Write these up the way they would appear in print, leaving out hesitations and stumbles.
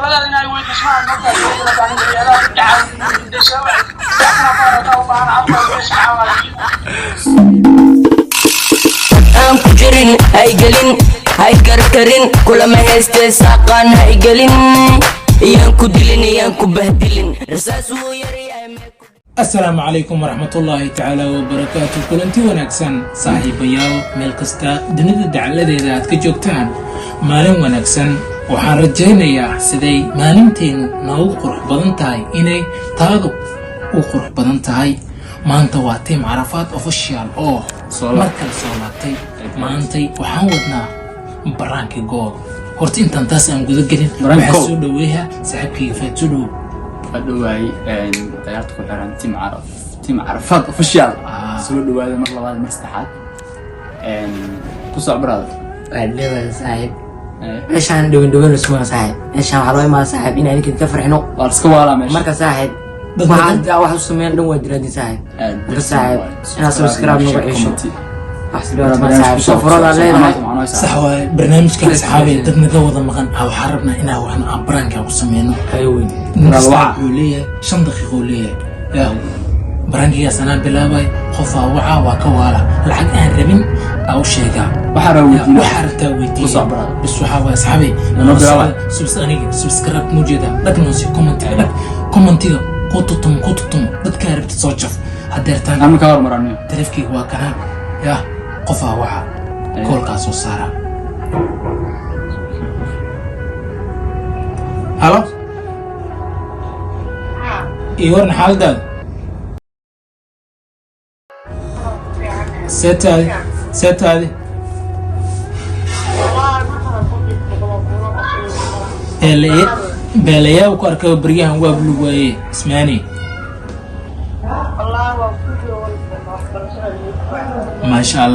aan ku jirin hay gelin hay karkarin kulama heystay saaqan hay gelin iyaan ku dilin iyaan ku bahdilin rasaas uu yaray السلام عليكم ورحمة الله تعالى وبركاته كلنتي ونكسن صاحبياو ميل كستا دنيدا دعلديدا كجوجتان مالين ونكسن waxaan rajaynayaa siday maalinteenu noogu qurux badan tahay inay taadu u qurux badan tahay maanta waa team Carafaad official oo markan soo laabtay maantay waxaan wadnaa baraanki gool horta intaan taas aan guda gelin waxaan soo dhaweeyaa saaxiibkii Fatulo فدواي طيارتك كحران تيم عرفات اوفيشال سو دواده مر لباد مستحات كوسع براد ادلي صاحب ايش عن دوين اسمه صاحب ايش عروي ما صاحب ان انك كفرحنو وارسك والا ماشي marka صاحب waxa sameeyay dhan waa diradi صاحب صاحب انا سبسكرايب نو عيشو احسن ما صاحب سفرada leedahay صح waa barnaamijka asxaabay dadna ka wada maqan waxa rabnaa inaan waxna baraanka ku sameeyno ayweyn وليه 5 دقيقة وليه يا برانجي سنة بلاباي خوفا وعا وكوالا الحق أنا ربين أو شيء وحرتا ويدي بس وحاوا أصحابي سبسكرايب موجودة لكن نسي كومنتي قطتم بتكارب تصوتشف هدرتان أنا كار مراني تلفكي واكنا يا خوفا وعا كل كاسو سارة هلا إيورن حالدال ست هذه بليا وكاركو بريان وابلو وايه اسمعني ما شاء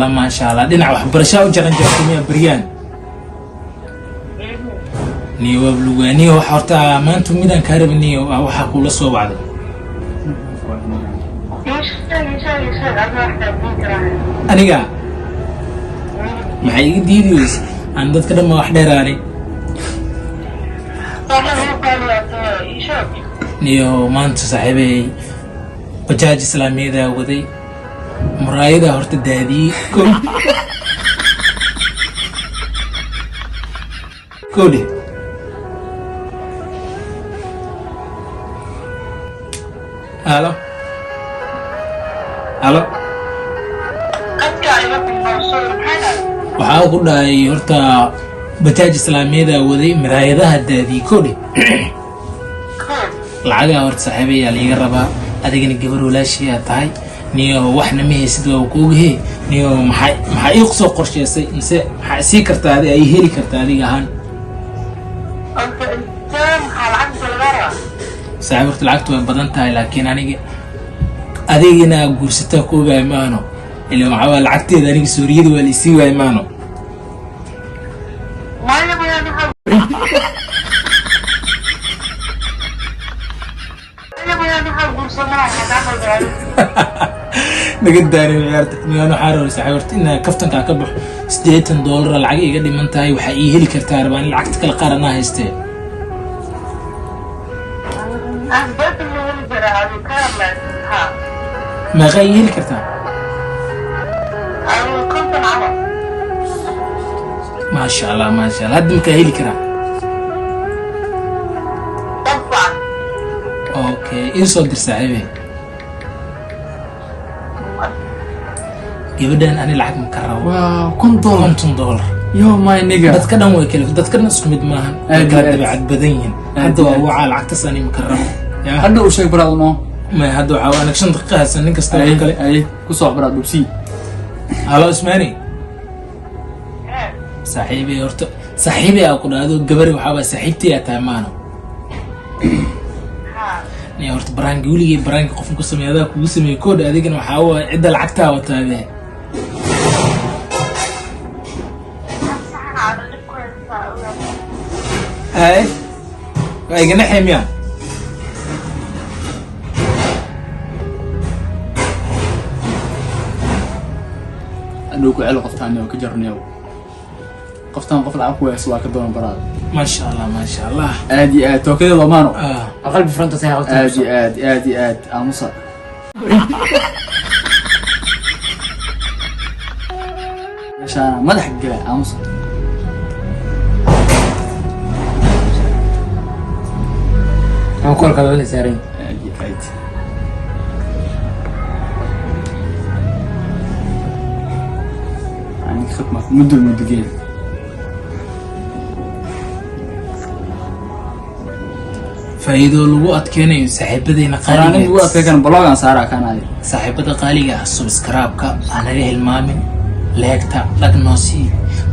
الله دينا وحبرشا وجران جركمية بريان نيو وابلو نيو حورتا ما انتو ميدان كارب نيو وحاكو لسو بعد aniga maxay iga diidiis aan dadka dhan wax dheeraanay niyo maanta saaxiibay bajaaj islaamiyada waday muraayada horta daadiyey kodi halo waxaa ku dhahay horta bajaaj islaamiyada waday miraayadaha daadii kodhi lacagaa horta saaxiibayaa liiga rabaa adigana gabar walaashiyaa tahay niyo waxna ma haysid waa kuugahe niyo maxaa ii soo qorsheysay mise maxaa sii kartaa adi ay heli kartaa adiga ahaan saaxiib horta lacagtu way badan tahay laakiin aniga adigina guursataa ku ogaay maano ilaa waxaa lacagteeda aniga suuriyada waa liisii waay maano naga daarin ciyaarta niyaano xaarow saaxiibta inaa kaftanka ka baxo $80 lacag iga dhiman tahay waxa ii heli kartaa rabaan lacagta kala qaar anaa haystee ما غير كرتا ما شاء الله هاد مكاهيل كرا اوكي انسو در صاحبي يبدأ أنا لعب مكرر واو $10 يو ماي نيجا dadka dhan way kale dadka dhan isku mid maahan kala dabacad badan yihiin hadda waa lacagta sani makarar hadda u sheeg baraadno ما هادو عوانك 5 دقيقة هسه نكست اي كسو براد بوسي هلا اسمعني صاحبي هرت صاحبي اقول هذا قبري وحابه صاحبتي يا تامانو ني هرت برانغي ولي برانغي قف ku sameeyada ku sameey kood adigana waxa waa cida lacagta wataade ay ay gana ximiya أنو كعلى قفتاني وكجرني قفتان قفل عفو سواك الدون براد ما شاء الله ما شاء الله ادي توكيد ضمانه قلبي فرنت ساي قلت ادي امصا عشان مدح الجلا امصا انا كل كلام سارين ادي يعني خدمة المدقين فايدو لو adkeenayo saaxiibadeyna qaaliga anigu waa feekan blogan saara kanay saaxiibada qaaliga subscribe-ka aan laga hilmaamin leegta dhagnoosi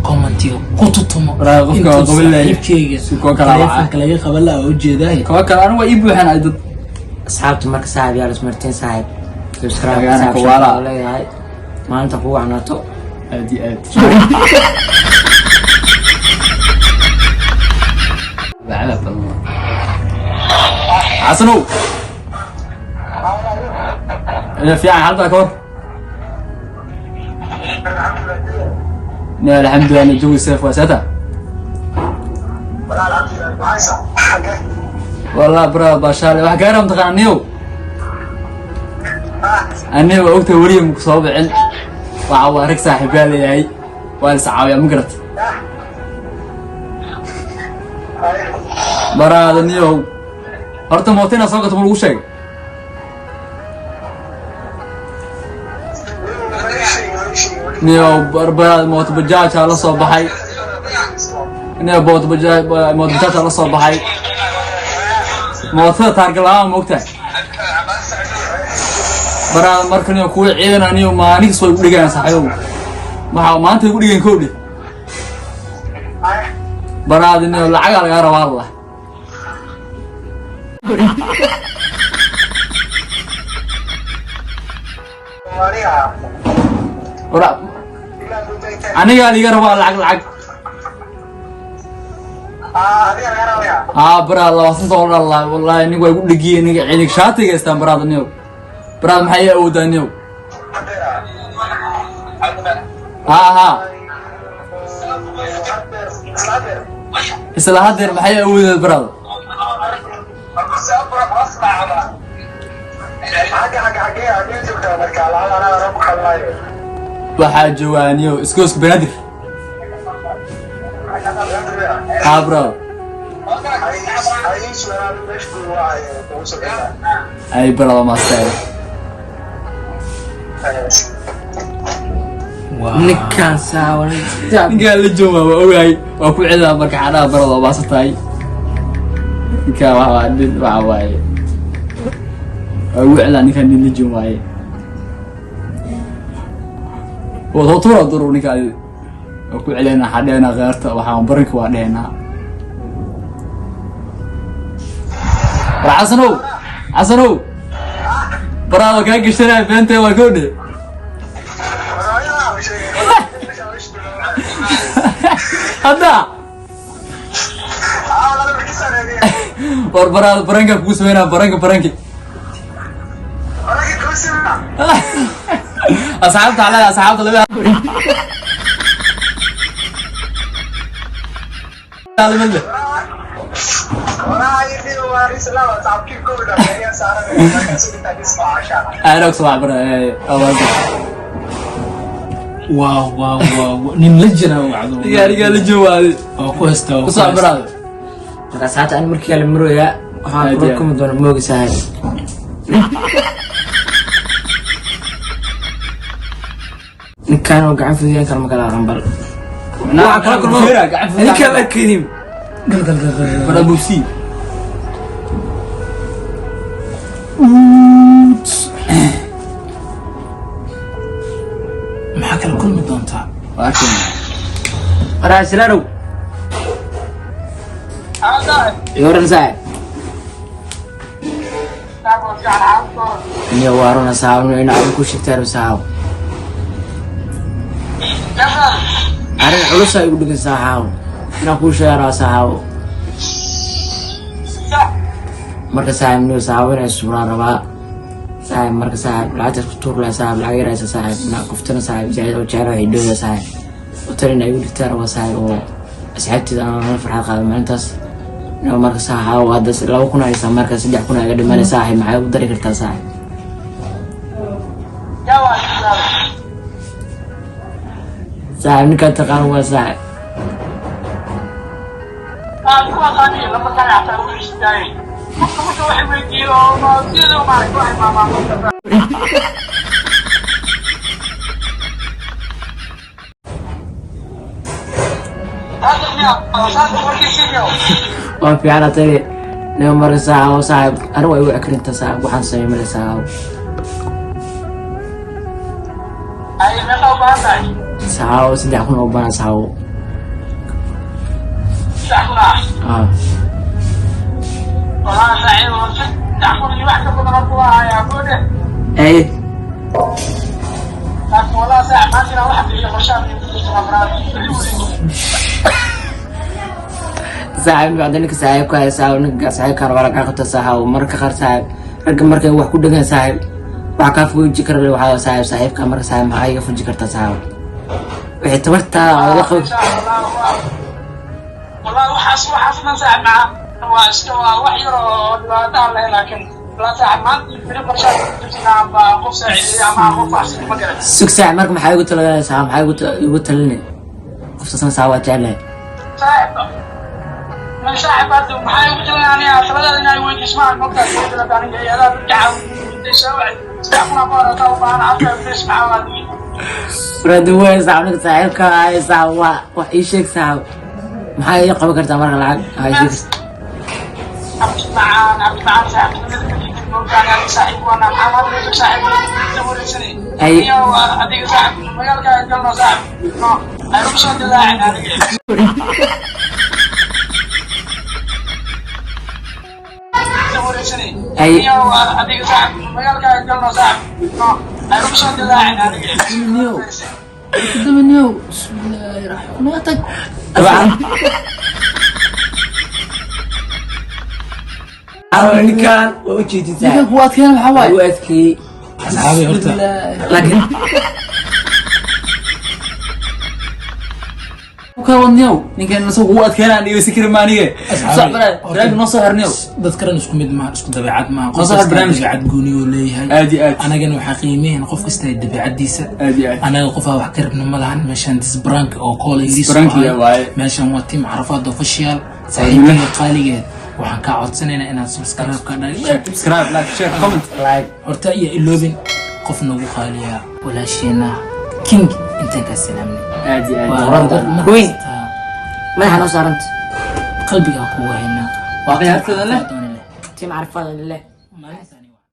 commentiga ku tutumo qofka qabilaykeega si ko kala laga qabala oo jeeday ko kala anigu waa ibuuxan ay dad asxaabta marka saaxiib yaal ismartiin saaxiib subscribe-ka wala leeyahay maanta ku wacnaato ادي بعلى الله عسنو انا في حالتك اهو لا الحمد لله الجو سيف وساتا والله برا باشا واحد كان متقنيو اني وقت وري مصوبعين وعوارك صاحب قال لي هاي والسعاوية مقرت برا نيو هرت موتنا سوقت ملو شيء نيو برا موت بجاج على صباحي نيو موت بجاج على صباحي موت تارك لا موقته برا مركني كوي عيدنا نيو ما نيك سو دغان صاحيو ما maanta igu dhigan koodhi baraadina lacag laga rabaa Allah ora aniga liga rabaa lacag برا الله وصلت الله والله إني ويقول لقيه إني عينك شاتي استان برا دنيو برا محيي أو دنيو ها إسلا هادر محيي أو ذا برا واحد جوانيو اسكوسك بنادر ها برا اي برا ما استاهل نكان ساوى قال الجمعة وأوعي وأكو عذا مركع على برا ما استاهل نكا وعواد وعواي أوعي نكان الجمعة وضطورة ضروري نكا وكو علينا حدينا غيرت وحاهم برنك وعلينا عسنو عسنو برا وكاك اشتري بنتي وكودي هذا برا برنك كوس وينا برنك أصحابت على أصحابت اللي هذا منه أنا أقصد برا واو واو واو نملجنا وعدو رجال الجوال أو كوستا وصع برا ساعات أنا مركي على مرويا وحاكم دون موج سهل كانوا قاعد في ذيك المكان رمبل نعم أنا كم أكيد قل برا بوسي معك الكل مدونتا لكن أنا سلارو يورن ساعد إني وارون ساعون إن أبوك شكتار ساعو أنا علوسا يقول لك ساعو أنا أقول شيء ساعو مركز ساعد منو ساعو أنا السورة ربا ساعد مركز ساعد لا تكتور لا ساعد لا غير ساعد نا كفتنا ساعد جاي أو جارو هيدو ساعد وترين أيود ترى وساعد asxaabtida aan farxad qaado maalintaas inuu marka saaxa oo hadda 2 kun aysan marka 3 kun ay dhimanay saaxib maxay u dari kartaa saaxib saaxib ninka taqaan waa saaxib وفي على طريق نمر ساعة وصعب أروي وأكل أنت صعب وحنصي من ساعة ساعة وسدي أكون أبانا ساعة أي والله ساعة ما فينا واحد في الخشام saaxiib baadinka saaxiib ka saaxiib ka wara ka qabta saaxiib marka qaar saaxiib markay wax ku dhagan saaxiib wax ka fuji karo waxa saaxiib ka marka saaxiib ma ay fuji karta saaxiib wixii tabarta wada qab wallahi waxaas ma saaxiib ma waa iska wax yar oo dhibaato leh laakiin la saaxiib ma inta qorshaad jirna ba qof saaxiib ama qof waxsi ma garan sug saaxiib marka maxay ugu talagalay saaxiib maxay ugu talinay qofsan saaxiib jecel saaxiib صاحب هذا محاي وجهنا يعني ثلاثة دينا يوين اسمع المقطع اللي كان جاي هذا تعاون تسوي تعاون بارك الله أنا عارف تسمع هذا ردوه صاحبك صاحب كاي صاحب وإيشك صاحب محاي يقبل كرتا مرة العاد هاي شيء معان صاحب كان صاحب وانا محمد صاحب تقول سني أي هذيك صاحب مجال كان جلنا صاحب أنا مش هذا لاعب أي هذيك صاحب مجال كان جلنا صاحب أنا مش هذا لاعب اليوم قدام اليوم بسم الله الرحمن الرحيم طبعا أنا كان وجهي تزعل هو كان الحواي وأذكي أصحابي هرتا لكن كان ونيو نكان نسوق هو كان أنا يسكر مانيه صح برنامج نصهر نيو dadkan isku mid ma isku dabeecad ma نصهر برنامج dabeecad gooni oo leeyahay aadi anagana waxa qiimeeyeen qof kasta dabeecadiisa anaga qof wax ka rabna ma lahan meeshan dis brank oo colleagues meeshan waa team Arafat official saaxiibada qaaligeed waxaan ka codsanaynaa inaad subscribe ka dhigto subscribe like share comment like horta iyo iloobin qof nagu qaaliya walaasheena king inta ka salaamay وين ما احنا صارت qalbiga ku wayna واقعي هكذا له تيم عارفه لله